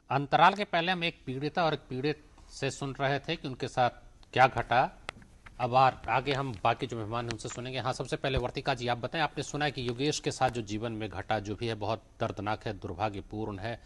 अंतराल के पहले हम एक पीड़िता और एक पीड़ित से सुन रहे थे कि उनके साथ क्या घटा। अब आगे हम बाकी जो मेहमान हैं उनसे सुनेंगे। हाँ, सबसे पहले वर्तिका जी, आप बताएं, आपने सुना है कि योगेश के साथ जो जीवन में घटा जो भी है बहुत दर्दनाक है, दुर्भाग्यपूर्ण है।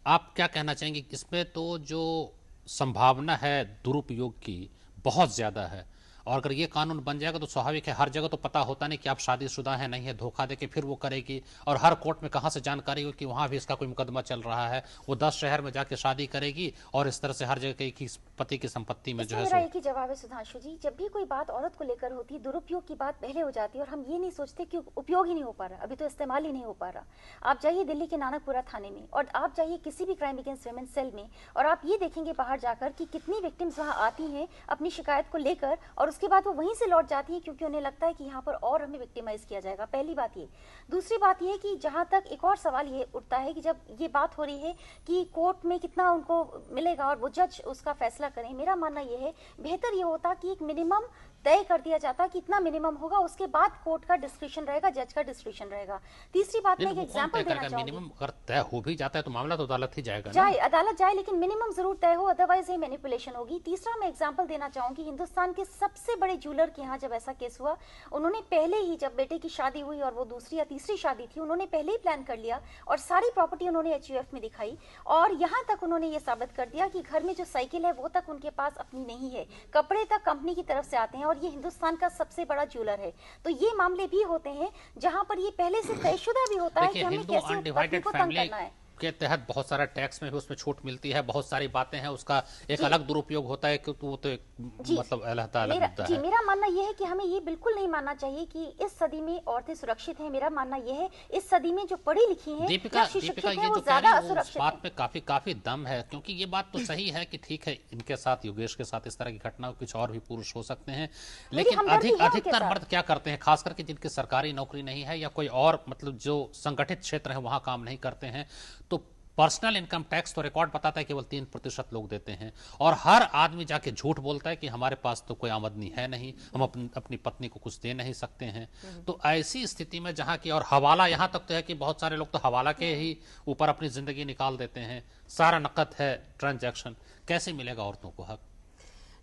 आप क्या कहना चाहेंगे? इसमें तो जो संभावना है दुरुपयोग की बहुत ज्यादा है, और अगर ये कानून बन जाएगा तो स्वाभाविक है, हर जगह तो पता होता नहीं कि आप शादीशुदा है नहीं है, धोखा देके फिर वो करेगी, और हर कोर्ट में कहाँ से जानकारी हो कि वहां भी इसका कोई मुकदमा चल रहा है। वो 10 शहर में जाके शादी करेगी और इस तरह से हर जगह की पति की संपत्ति में जो है मेरा एक ही जवाब है सुधांशु जी, जब भी कोई बात औरत को लेकर होती है दुरुपयोग की बात पहले हो जाती है और हम ये नहीं सोचते कि उपयोग ही नहीं हो पा रहा, अभी तो इस्तेमाल ही नहीं हो पा रहा। आप जाइए दिल्ली के नानकपुरा थाने में और आप जाइए किसी भी क्राइम अगेंस्ट वुमेन सेल में और आप ये देखेंगे बाहर जाकर कि कितनी विक्टिम्स वहाँ आती हैं अपनी शिकायत को लेकर और उसके बाद वो वहीं से लौट जाती है क्योंकि उन्हें लगता है कि यहाँ पर और हमें विक्टिमाइज किया जाएगा। पहली बात ये। दूसरी बात ये कि जहाँ तक एक और सवाल ये उठता है कि जब ये बात हो रही है कि कोर्ट में कितना उनको मिलेगा और वो जज उसका फैसला करें, मेरा मानना ये है बेहतर ये होता कि एक मिनिमम तय कर दिया जाता कि इतना मिनिमम होगा, उसके बाद कोर्ट का डिस्क्रिप्शन रहेगा, जज का डिस्क्रिप्शन रहेगा। तीसरी बात मैं एक एग्जांपल देना चाहूंगी। मिनिमम अगर तय हो भी जाता है तो मामला तो अदालत ही जाएगा ना? जाए अदालत जाए, लेकिन मिनिमम जरूर तय हो, अदरवाइज ये मैनिपुलेशन होगी। तीसरा मैं एग्जांपल देना चाहूंगी, हिंदुस्तान के सबसे बड़े ज्वेलर के यहाँ जब ऐसा केस हुआ, उन्होंने पहले ही, जब बेटे की शादी हुई और वो दूसरी या तीसरी शादी थी, उन्होंने पहले ही प्लान कर लिया और सारी प्रॉपर्टी उन्होंने HUF में दिखाई और यहाँ तक उन्होंने ये साबित कर दिया कि घर में जो साइकिल है वो तक उनके पास अपनी नहीं है, कपड़े तक कंपनी की तरफ से आते हैं और ये हिंदुस्तान का सबसे बड़ा ज्वेलर है। तो ये मामले भी होते हैं जहां पर ये पहले से तयशुदा भी होता है कि हमें कैसे पत्नी को तंग करना है। के तहत बहुत सारा टैक्स में भी उसमें छूट मिलती है, बहुत सारी बातें हैं, उसका एक अलग दुरुपयोग होता है कि वो तो एक मतलब अलग मुद्दा है। मेरा मानना यह है कि हमें ये बिल्कुल नहीं मानना चाहिए कि इस सदी में औरतें सुरक्षित हैं। मेरा मानना यह है इस सदी में जो पढ़ी लिखी हैं, दीपिका ये जो कह रही है उस बात में काफी दम है, क्योंकि ये बात तो सही है कि ठीक है इनके साथ, योगेश के साथ इस तरह की घटना, कुछ और भी पुरुष हो सकते हैं, लेकिन अधिकतर मर्द क्या करते हैं, खास करके जिनकी सरकारी नौकरी नहीं है या कोई और मतलब जो संगठित क्षेत्र है वहां काम नहीं करते हैं, तो पर्सनल इनकम टैक्स तो रिकॉर्ड बताता है केवल 3% लोग देते हैं, और हर आदमी जाके झूठ बोलता है कि हमारे पास तो कोई आमदनी है नहीं, हम अपनी पत्नी को कुछ दे नहीं सकते हैं। तो ऐसी स्थिति में जहां की, और हवाला यहां तक तो है कि बहुत सारे लोग तो हवाला के ही ऊपर अपनी जिंदगी निकाल देते हैं, सारा नकद है ट्रांजैक्शन, कैसे मिलेगा औरतों को हक?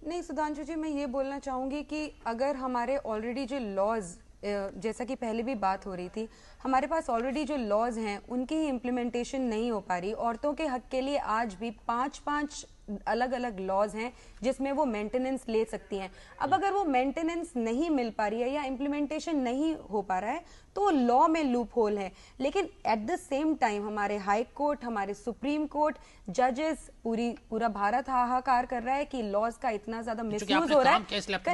नहीं सुधांशु जी, मैं ये बोलना चाहूंगी कि अगर हमारे ऑलरेडी जो लॉज, जैसा कि पहले भी बात हो रही थी, हमारे पास ऑलरेडी जो लॉज हैं उनकी ही इम्प्लीमेंटेशन नहीं हो पा रही। औरतों के हक के लिए आज भी 5-5 अलग अलग लॉज हैं जिसमें वो मेंटेनेंस ले सकती हैं। अब अगर वो मेंटेनेंस नहीं मिल पा रही है या इम्प्लीमेंटेशन नहीं हो पा रहा है तो लॉ में लूप होल है, लेकिन एट द सेम टाइम हमारे हाई कोर्ट, हमारे सुप्रीम कोर्ट, जजेस, पूरा भारत हाहाकार कर रहा है कि लॉज का इतना ज्यादा मिसयूज हो रहा है।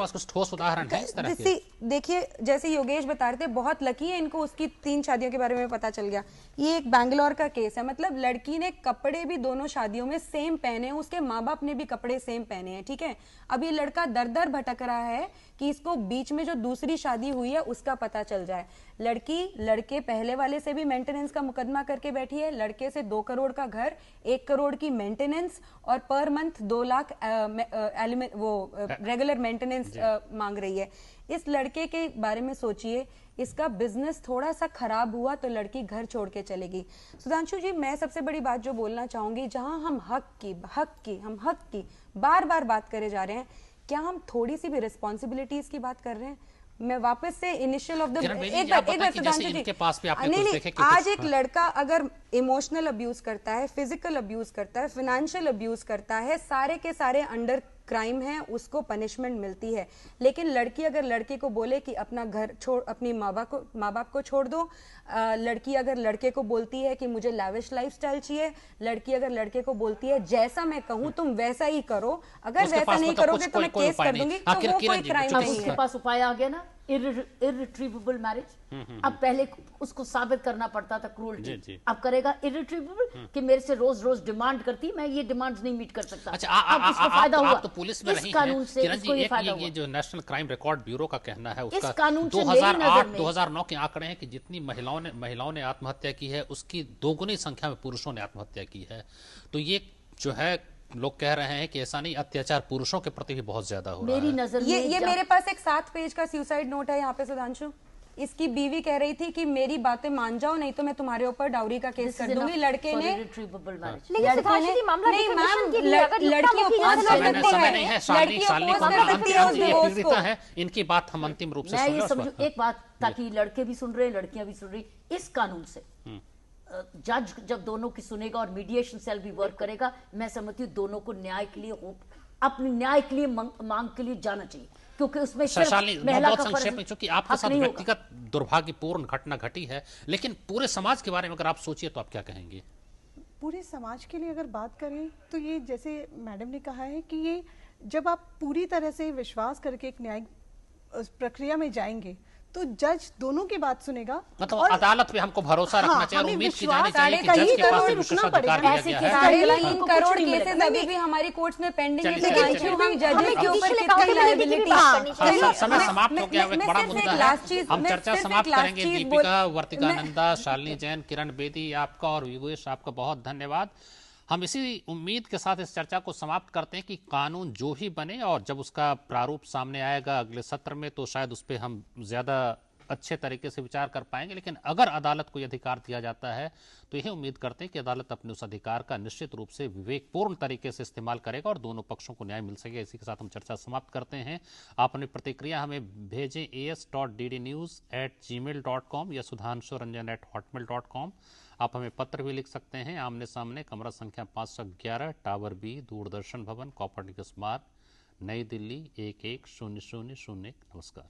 कुछ ठोस उदाहरण है इस तरह के? देखिए, जैसे योगेश बता रहे थे, बहुत लकी है इनको, उसकी 3 शादियों के बारे में पता चल गया। ये एक बैंगलोर का केस है, मतलब लड़की ने कपड़े भी दोनों शादियों में सेम पहने, उसके माँ बाप ने भी कपड़े सेम पहने हैं, ठीक है। अब ये लड़का दर दर भटक रहा है कि इसको बीच में जो दूसरी शादी हुई है उसका पता चल जाए। लड़की लड़के पहले वाले से भी मेंटेनेंस का मुकदमा करके बैठी है, लड़के से 2 करोड़ का घर, 1 करोड़ की मेंटेनेंस और per month 2 lakh regular maintenance मांग रही है। इस लड़के के बारे में सोचिए, इसका बिजनेस थोड़ा सा खराब हुआ तो लड़की घर छोड़ के चलेगी। सुधांशु जी, मैं सबसे बड़ी बात जो बोलना चाहूंगी, जहां हम हक की बार बार बात करे जा रहे हैं, क्या हम थोड़ी सी भी रिस्पॉन्सिबिलिटीज की बात कर रहे हैं? मैं वापस से इनिशियल ऑफ द एक बार सुधांशु जी, नहीं, आज एक लड़का अगर इमोशनल अब्यूज करता है, फिजिकल अब्यूज करता है, फाइनेंशियल अब्यूज करता है, सारे के सारे अंडर क्राइम है, उसको पनिशमेंट मिलती है। लेकिन लड़की अगर लड़के को बोले कि अपना घर छोड़, अपनी माँ बाप को छोड़ दो, लड़की अगर लड़के को बोलती है कि मुझे लैविश लाइफस्टाइल चाहिए, लड़की अगर लड़के को बोलती है जैसा मैं कहूँ तुम वैसा ही करो, अगर वैसा नहीं करोगे तो मैं केस कर दूंगी, तो वो कोई क्राइम नहीं है। उसके पास उपाय आ गया ना, इर्रिट्रीवेबल मैरिज। अब पहले उसको साबित करना पड़ता था क्रूरटी, अब करेगा इर्रिट्रीवेबल कि मेरे से रोज रोज डिमांड करती, मैं ये डिमांड्स नहीं मीट कर सकता। अच्छा, अब उसको फायदा हुआ तो पुलिस में इस कानून से, इसको ये फायदा हुआ। ये जो नेशनल क्राइम रिकॉर्ड ब्यूरो का कहना है, उसका इस कानून से 2008-2009 के आंकड़े हैं कि जितनी महिलाओं ने आत्महत्या की है उसकी 2 गुनी संख्या में पुरुषों ने आत्महत्या की है। तो ये जो है, लोग कह रहे हैं कि ऐसा नहीं, अत्याचार पुरुषों के प्रति भी बहुत ज्यादा हो रहा है। मेरी नजर में ये मेरे पास एक 7 पेज का सुसाइड नोट है यहाँ पे सुधांशु, इसकी बीवी कह रही थी कि मेरी बातें मान जाओ नहीं तो मैं तुम्हारे ऊपर डाउरी का केस कर दूंगी। लड़के ने नहीं मैम, लड़की अपोज कर सकती है उस डिवोर्स को। इनकी बात हम अंतिम रूप से मैं ये समझू एक बात, ताकि लड़के भी सुन रहे हैं, लड़कियां भी सुन रही, इस कानून से जज जब दोनों की सुनेगा और मीडिएशन सेल भी वर्क करेगा, मैं समझती हूँ दोनों को न्याय के लिए, अपने न्याय के लिए मांग के लिए जाना चाहिए, क्योंकि उसमें महिला का संक्षेप में, चूंकि आपके साथ व्यक्तिगत दुर्भाग्यपूर्ण घटना घटी है, लेकिन पूरे समाज के बारे में अगर आप सोचिए तो आप क्या कहेंगे? पूरे समाज के लिए अगर बात करें तो ये जैसे मैडम ने कहा है कि ये जब आप पूरी तरह से विश्वास करके एक न्यायिक प्रक्रिया में जाएंगे तो जज दोनों की बात सुनेगा। मतलब अदालत पे हमको भरोसा रखना चाहिए और उम्मीद की जानी चाहिए कि जज के पास विशेषाधिकार दिया गया है। 3.5 करोड़ केसेस अभी भी हमारी कोर्ट्स में पेंडिंग है। जजेस के ऊपर कितनी लायबिलिटी। समय समाप्त हो गया, एक बड़ा मुद्दा है, हम चर्चा समाप्त करेंगे। दीपिका, वर्तिका नंदा, शालिनी जैन, किरण बेदी, आपका और योगेश आपका बहुत धन्यवाद। हम इसी उम्मीद के साथ इस चर्चा को समाप्त करते हैं कि कानून जो भी बने और जब उसका प्रारूप सामने आएगा अगले सत्र में तो शायद उस पर हम ज्यादा अच्छे तरीके से विचार कर पाएंगे, लेकिन अगर अदालत को यह अधिकार दिया जाता है तो यही उम्मीद करते हैं कि अदालत अपने उस अधिकार का निश्चित रूप से विवेकपूर्ण तरीके से इस्तेमाल करेगा और दोनों पक्षों को न्याय मिल सकेगा। इसी के साथ हम चर्चा समाप्त करते हैं। आप अपनी प्रतिक्रिया हमें भेजें as.ddnews@gmail.com या sudhanshuranjan@hotmail.com। आप हमें पत्र भी लिख सकते हैं। आमने सामने, कमरा संख्या 511, टावर बी, दूरदर्शन भवन, कॉपर मार्ग, नई दिल्ली 110001। नमस्कार।